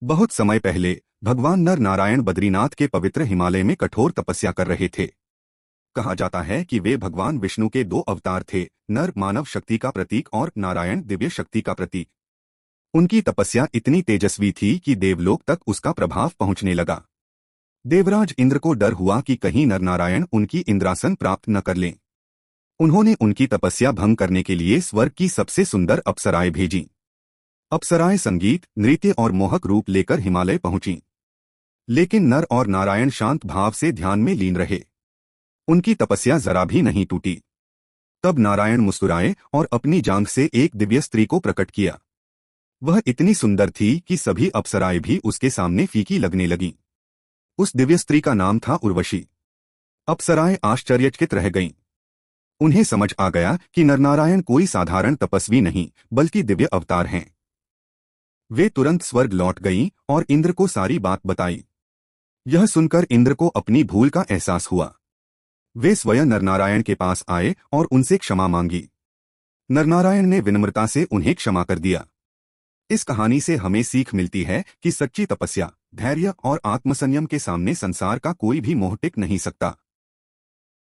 बहुत समय पहले भगवान नर नारायण बद्रीनाथ के पवित्र हिमालय में कठोर तपस्या कर रहे थे। कहा जाता है कि वे भगवान विष्णु के दो अवतार थे, नर मानव शक्ति का प्रतीक और नारायण दिव्य शक्ति का प्रतीक। उनकी तपस्या इतनी तेजस्वी थी कि देवलोक तक उसका प्रभाव पहुंचने लगा। देवराज इंद्र को डर हुआ कि कहीं नर नारायण उनकी इंद्रासन प्राप्त न कर लें। उन्होंने उनकी तपस्या भंग करने के लिए स्वर्ग की सबसे सुंदर अप्सराएं भेजीं। अप्सराएं संगीत, नृत्य और मोहक रूप लेकर हिमालय पहुंचीं। लेकिन नर और नारायण शांत भाव से ध्यान में लीन रहे। उनकी तपस्या जरा भी नहीं टूटी। तब नारायण मुस्कुराए और अपनी जांघ से एक दिव्य स्त्री को प्रकट किया। वह इतनी सुंदर थी कि सभी अप्सराएं भी उसके सामने फीकी लगने लगीं। उस दिव्य स्त्री का नाम था उर्वशी। अप्सराएं आश्चर्यचकित रह गईं। उन्हें समझ आ गया कि नरनारायण कोई साधारण तपस्वी नहीं बल्कि दिव्य अवतार हैं। वे तुरंत स्वर्ग लौट गईं और इंद्र को सारी बात बताई। यह सुनकर इंद्र को अपनी भूल का एहसास हुआ। वे स्वयं नरनारायण के पास आए और उनसे क्षमा मांगी। नरनारायण ने विनम्रता से उन्हें क्षमा कर दिया। इस कहानी से हमें सीख मिलती है कि सच्ची तपस्या, धैर्य और आत्मसंयम के सामने संसार का कोई भी मोह टिक नहीं सकता।